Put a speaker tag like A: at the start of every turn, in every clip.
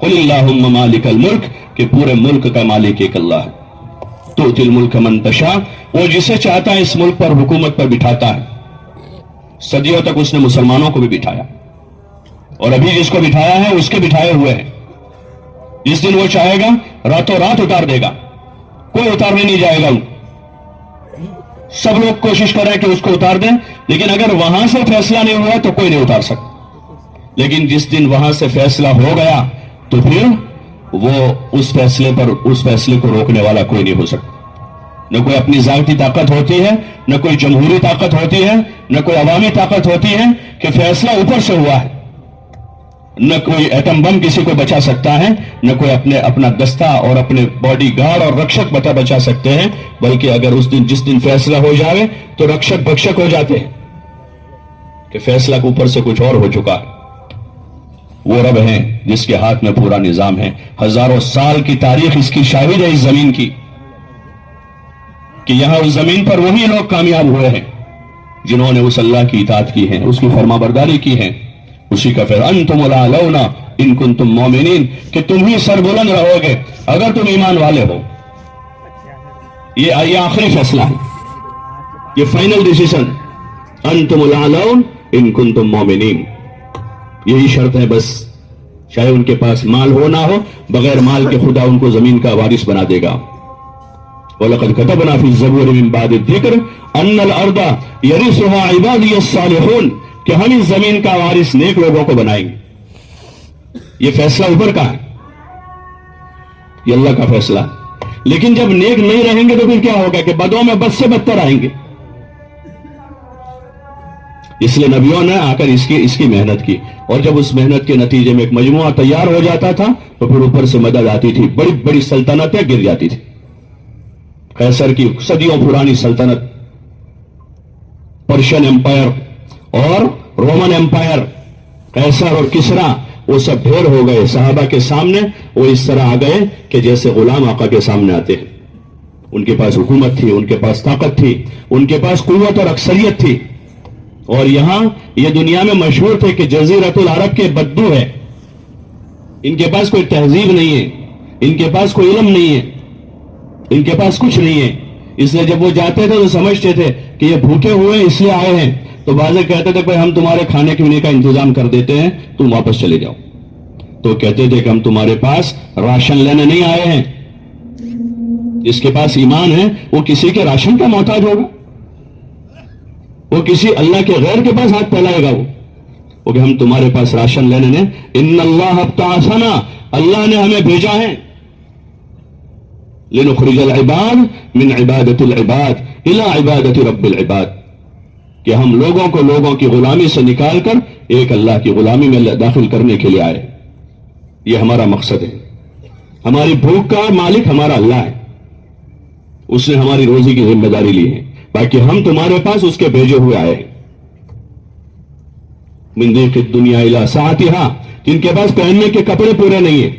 A: قل اللہم مالک الملک، کہ پورے ملک کا مالک ایک اللہ ہے. تؤتی الملک من تشاء، وہ جسے چاہتا ہے اس ملک پر حکومت پر بٹھاتا ہے. صدیوں تک اس نے مسلمانوں کو بھی بٹھایا، اور ابھی جس کو بٹھایا ہے اس کے بٹھائے ہوئے ہیں. جس دن وہ چاہے گا راتوں رات اتار دے گا، کوئی اتارنے نہیں جائے گا. سب لوگ کوشش کر رہے ہیں کہ اس کو اتار دیں، لیکن اگر وہاں سے فیصلہ نہیں ہوا تو کوئی نہیں اتار سکتا. لیکن جس دن وہاں سے فیصلہ ہو گیا تو پھر وہ اس فیصلے کو روکنے والا کوئی نہیں ہو سکتا. نہ کوئی اپنی ذاتی طاقت ہوتی ہے، نہ کوئی جمہوری طاقت ہوتی ہے، نہ کوئی عوامی طاقت ہوتی ہے کہ فیصلہ اوپر سے ہوا ہے. نہ کوئی ایٹم بم کسی کو بچا سکتا ہے، نہ کوئی اپنا دستہ اور اپنے باڈی گارڈ اور رکشک بچا سکتے ہیں. بلکہ اگر جس دن فیصلہ ہو جاوے تو رکشک بھکشک ہو جاتے ہیں کہ فیصلہ کے اوپر سے کچھ اور ہو چکا ہے. وہ رب ہیں جس کے ہاتھ میں پورا نظام ہے. ہزاروں سال کی تاریخ اس کی شاہد ہے، اس زمین کی، کہ یہاں اس زمین پر وہی لوگ کامیاب ہوئے ہیں جنہوں نے اس اللہ کی اطاعت کی ہے، اس کی فرما برداری کی ہے. اسی کا پھر انتم الاعلون ان کنتم مومنین، کہ تم ہی سر بلند رہو گے اگر تم ایمان والے ہو. یہ آخری فیصلہ ہے، یہ فائنل ڈیسیژن. انتم الاعلون ان کنتم مومنین، یہی شرط ہے بس. چاہے ان کے پاس مال ہو نہ ہو، بغیر مال کے خدا ان کو زمین کا وارث بنا دے گا. وَلَقَدْ كَتَبْنَا فِي الزَّبُورِ مِن بَعْدِ الذِّكْرِ أَنَّ الْأَرْضَ يَرِثُهَا عِبَادِيَ الصَّالِحُونَ، کہ ہم اس زمین کا وارث نیک لوگوں کو بنائیں گے. یہ فیصلہ اوپر کا ہے، یہ اللہ کا فیصلہ ہے. لیکن جب نیک نہیں رہیں گے تو پھر کیا ہوگا کہ بدوں میں بد سے بدتر آئیں گے. اس لیے نبیوں نے آ کر اس کی محنت کی، اور جب اس محنت کے نتیجے میں ایک مجموعہ تیار ہو جاتا تھا تو پھر اوپر سے مدد آتی تھی. بڑی بڑی سلطنتیں گر جاتی تھی. قیصر کی صدیوں پرانی سلطنت، پرشین امپائر اور رومن امپائر، قیصر اور کسرا، وہ سب ڈھیر ہو گئے صحابہ کے سامنے. وہ اس طرح آ گئے کہ جیسے غلام آقا کے سامنے آتے ہیں. ان کے پاس حکومت تھی، ان کے پاس طاقت تھی، ان کے پاس قوت اور اکثریت تھی. اور یہاں یہ دنیا میں مشہور تھے کہ جزیرۃ العرب کے بدو ہے. ان کے پاس کوئی تہذیب نہیں ہے، ان کے پاس کوئی علم نہیں ہے، ان کے پاس کچھ نہیں ہے. اس لیے جب وہ جاتے تھے تو سمجھتے تھے کہ یہ بھوکے ہوئے اس لیے آئے ہیں. تو بعضے کہتے تھے بھائی ہم تمہارے کھانے پینے کا انتظام کر دیتے ہیں، تم واپس چلے جاؤ. تو کہتے تھے کہ ہم تمہارے پاس راشن لینے نہیں آئے ہیں. جس کے پاس ایمان ہے وہ کسی کے راشن کا محتاج ہوگا؟ وہ کسی اللہ کے غیر کے پاس ہاتھ پھیلائے گا؟ وہ کہ ہم تمہارے پاس راشن لینے نے. ان اللہ ابتعثنا، اللہ نے ہمیں بھیجا ہے. لنخرج العباد من عبادت العباد الى عبادت رب العباد، کہ ہم لوگوں کو لوگوں کی غلامی سے نکال کر ایک اللہ کی غلامی میں داخل کرنے کے لیے آئے. یہ ہمارا مقصد ہے. ہماری بھوک کا مالک ہمارا اللہ ہے، اس نے ہماری روزی کی ذمہ داری لی ہے. باقی ہم تمہارے پاس اس کے بھیجے ہوئے آئے ہیں. من ضیق الدنیا الی سعتها، جن کے پاس پہننے کے کپڑے پورے نہیں ہیں،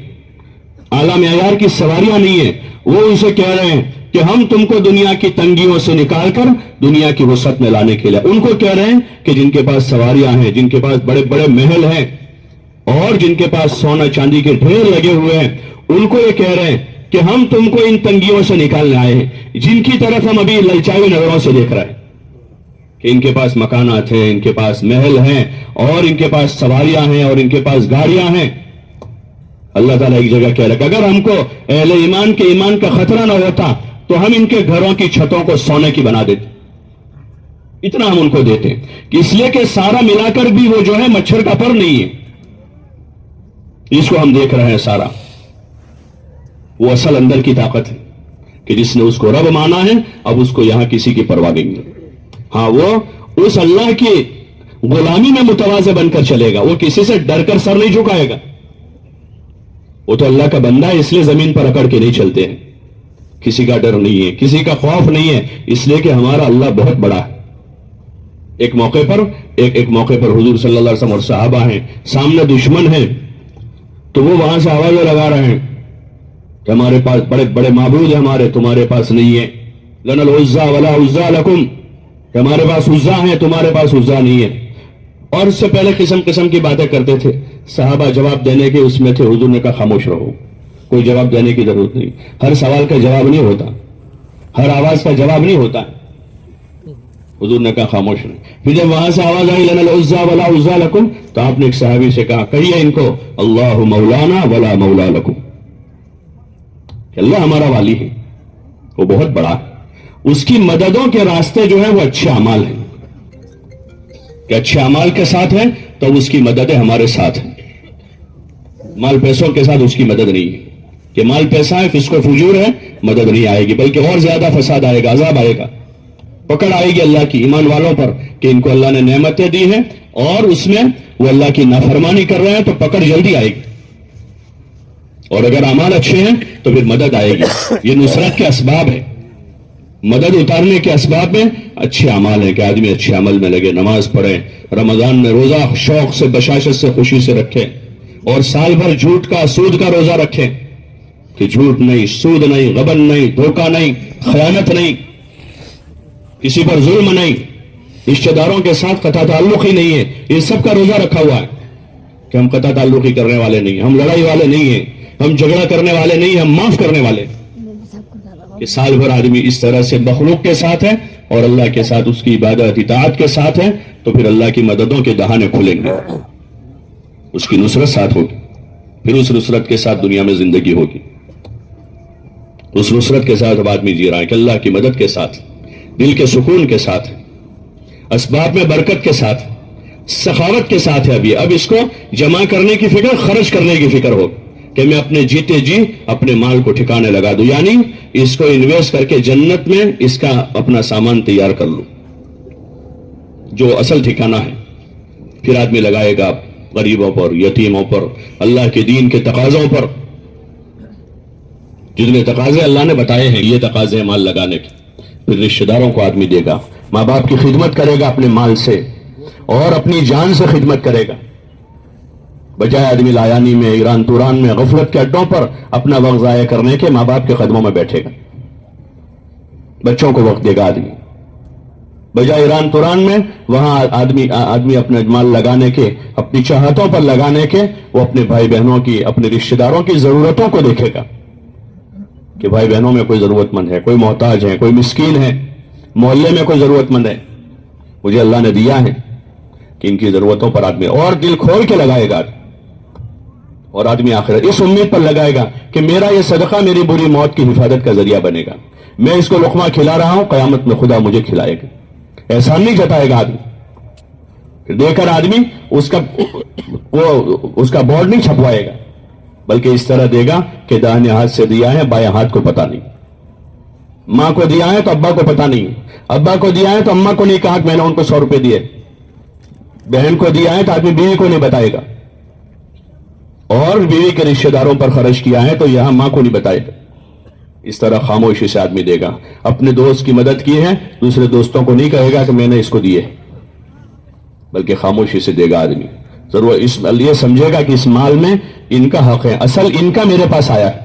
A: اعلیٰ معیار کی سواریاں نہیں ہیں، وہ اسے کہہ رہے ہیں کہ ہم تم کو دنیا کی تنگیوں سے نکال کر دنیا کی وسعت میں لانے کے لیے. ان کو کہہ رہے ہیں کہ جن کے پاس سواریاں ہیں، جن کے پاس بڑے بڑے محل ہیں اور جن کے پاس سونا چاندی کے ڈھیر لگے ہوئے ہیں، ان کو یہ کہہ رہے ہیں کہ ہم تم کو ان تنگیوں سے نکالنے آئے ہیں جن کی طرف ہم ابھی للچائی نظروں سے دیکھ رہے ہیں کہ ان کے پاس مکانات ہیں، ان کے پاس محل ہیں اور ان کے پاس سواریاں ہیں اور ان کے پاس گاڑیاں ہیں. اللہ تعالیٰ ایک جگہ کہہ رہا کہ اگر ہم کو اہل ایمان کے ایمان کا خطرہ نہ ہوتا تو ہم ان کے گھروں کی چھتوں کو سونے کی بنا دیتے. اتنا ہم ان کو دیتے ہیں، اس لیے کہ سارا ملا کر بھی وہ جو ہے مچھر کا پر نہیں ہے. اس کو ہم دیکھ رہے ہیں سارا. وہ اصل اندر کی طاقت ہے کہ جس نے اس کو رب مانا ہے اب اس کو یہاں کسی کی پرواہ نہیں ہے. ہاں، وہ اس اللہ کی غلامی میں متواضع بن کر چلے گا، وہ کسی سے ڈر کر سر نہیں جھکائے گا. وہ تو اللہ کا بندہ ہے، اس لیے زمین پر اکڑ کے نہیں چلتے ہیں. کسی کا ڈر نہیں ہے، کسی کا خوف نہیں ہے، اس لیے کہ ہمارا اللہ بہت بڑا ہے. ایک موقع پر حضور صلی اللہ علیہ وسلم اور صحابہ ہیں، سامنے دشمن ہیں، تو وہ وہاں سے آوازیں لگا رہے ہیں کہ ہمارے پاس بڑے بڑے معبود ہیں، ہمارے تمہارے پاس نہیں ہے. لنا العزا ولا عزا لکم، کہ ہمارے پاس عزا ہیں تمہارے پاس عزا نہیں ہے. اور اس سے پہلے قسم قسم کی باتیں کرتے تھے. صحابہ جواب دینے کے اس میں تھے، حضور نے کہا خاموش رہو، کوئی جواب دینے کی ضرورت نہیں، ہر سوال کا جواب نہیں ہوتا، ہر آواز کا جواب نہیں ہوتا۔ حضور نے کہا خاموش رہے۔ پھر جب وہاں سے آواز آئی لنا العزا ولا عزا لکم، تو آپ نے ایک صحابی سے کہا کہیے ان کو اللہ مولانا ولا مولا لکم، کہ اللہ ہمارا والی ہے، وہ بہت بڑا ہے، اس کی مددوں کے راستے جو ہیں وہ اچھے اعمال ہیں، کہ اچھے اعمال کے ساتھ ہیں تو اس کی مددیں ہمارے ساتھ ہیں، مال پیسوں کے ساتھ اس کی مدد نہیں ہے، کہ مال پیسہ ہے فسق و فجور ہے، مدد نہیں آئے گی، بلکہ اور زیادہ فساد آئے گا، عذاب آئے گا، پکڑ آئے گی اللہ کی ایمان والوں پر، کہ ان کو اللہ نے نعمتیں دی ہیں اور اس میں وہ اللہ کی نافرمانی کر رہے ہیں، تو پکڑ جلدی آئے گی، اور اگر اعمال اچھے ہیں تو پھر مدد آئے گی۔ یہ نصرت کے اسباب ہے، مدد اتارنے کے اسباب میں اچھے اعمال ہیں، کہ آدمی اچھے عمل میں لگے، نماز پڑھے، رمضان میں روزہ شوق سے بشاشت سے خوشی سے رکھے، اور سال بھر جھوٹ کا سود کا روزہ رکھے، کہ جھوٹ نہیں، سود نہیں، غبن نہیں، دھوکہ نہیں، خیانت نہیں، کسی پر ظلم نہیں، رشتہ داروں کے ساتھ قطع تعلق ہی نہیں ہے، یہ سب کا روزہ رکھا ہوا ہے، کہ ہم قطع تعلق ہی کرنے والے نہیں ہیں، ہم لڑائی والے نہیں ہیں، ہم جھگڑا کرنے والے نہیں ہیں، ہم معاف کرنے والے، کہ سال بھر آدمی اس طرح سے مخلوق کے ساتھ ہے اور اللہ کے ساتھ اس کی عبادت اطاعت کے ساتھ ہے، تو پھر اللہ کی مددوں کے دہانے کھلیں گے، اس کی نصرت ساتھ ہوگی، پھر اس نصرت کے ساتھ دنیا میں زندگی ہوگی، اس نصرت کے ساتھ اب آدمی جی رہا ہے کہ اللہ کی مدد کے ساتھ، دل کے سکون کے ساتھ، اسباب میں برکت کے ساتھ، سخاوت کے ساتھ ہے۔ اب اس کو جمع کرنے کی فکر، خرچ کرنے کی فکر ہو، کہ میں اپنے جیتے جی اپنے مال کو ٹھکانے لگا دوں، یعنی اس کو انویسٹ کر کے جنت میں اس کا اپنا سامان تیار کر لوں، جو اصل ٹھکانہ ہے۔ پھر آدمی لگائے گا غریبوں پر، یتیموں پر، اللہ کے دین کے تقاضوں پر، جتنے تقاضے اللہ نے بتائے ہیں، یہ تقاضے ہیں مال لگانے کے۔ پھر رشتہ داروں کو آدمی دے گا، ماں باپ کی خدمت کرے گا اپنے مال سے اور اپنی جان سے خدمت کرے گا، بجائے آدمی لایانی میں، ایران توران میں، غفلت کے اڈوں پر اپنا وقت ضائع کرنے کے ماں باپ کے قدموں میں بیٹھے گا، بچوں کو وقت دے گا آدمی، بجائے ایران توران میں وہاں آدمی اپنے مال لگانے کے، اپنی چاہتوں پر لگانے کے، وہ اپنے بھائی بہنوں کی، اپنے رشتہ داروں کی ضرورتوں کو دیکھے گا، کہ بھائی بہنوں میں کوئی ضرورت مند ہے، کوئی محتاج ہے، کوئی مسکین ہے، محلے میں کوئی ضرورت مند ہے، مجھے اللہ نے دیا ہے، کہ ان کی ضرورتوں پر آدمی اور دل کھول کے لگائے گا، اور آدمی آخرت اس امید پر لگائے گا کہ میرا یہ صدقہ میری بری موت کی حفاظت کا ذریعہ بنے گا، میں اس کو لقمہ کھلا رہا ہوں، قیامت میں خدا مجھے کھلائے گا، احسان نہیں جتائے گا آدمی، دے کر آدمی اس کا بورڈ نہیں چھپوائے گا، بلکہ اس طرح دے گا کہ داہنے ہاتھ سے دیا ہے، بائیں ہاتھ کو پتہ نہیں، ماں کو دیا ہے تو ابا کو پتہ نہیں، ابا کو دیا ہے تو اماں کو نہیں کہا کہ میں نے ان کو 100 روپے دیے، بہن کو دیا ہے تو آدمی بیوی کو نہیں بتائے گا، اور بیوی کے رشتہ داروں پر خرچ کیا ہے تو یہاں ماں کو نہیں بتائے گا، اس طرح خاموشی سے آدمی دے گا۔ اپنے دوست کی مدد کی ہے، دوسرے دوستوں کو نہیں کہے گا کہ میں نے اس کو دیے، بلکہ خاموشی سے دے گا آدمی، ضرور یہ سمجھے گا کہ اس مال میں ان کا حق ہے، اصل ان کا میرے پاس آیا ہے،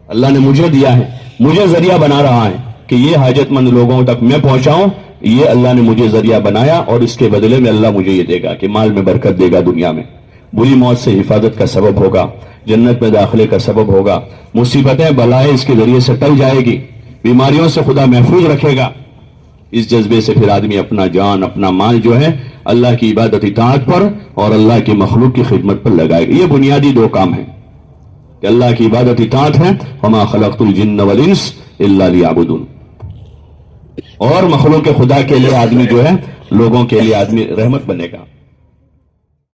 A: اللہ نے مجھے دیا ہے، مجھے ذریعہ بنا رہا ہے کہ یہ حاجت مند لوگوں تک میں پہنچاؤں، یہ اللہ نے مجھے ذریعہ بنایا، اور اس کے بدلے میں اللہ مجھے یہ دے گا کہ مال میں برکت دے گا، دنیا میں بری موت سے حفاظت کا سبب ہوگا، جنت میں داخلے کا سبب ہوگا، مصیبتیں بلائیں اس کے ذریعے سے ٹل جائے گی، بیماریوں سے خدا محفوظ رکھے گا۔ اس جذبے سے پھر آدمی اپنا جان، اپنا مال جو ہے اللہ کی عبادت اطاعت پر اور اللہ کی مخلوق کی خدمت پر لگائے گا۔ یہ بنیادی 2 کام ہیں کہ اللہ کی عبادت اطاعت ہے، وما خلقت الجن والانس الا لیعبدون، اور مخلوق خدا کے لیے آدمی جو ہے، لوگوں کے لیے آدمی رحمت بنے گا۔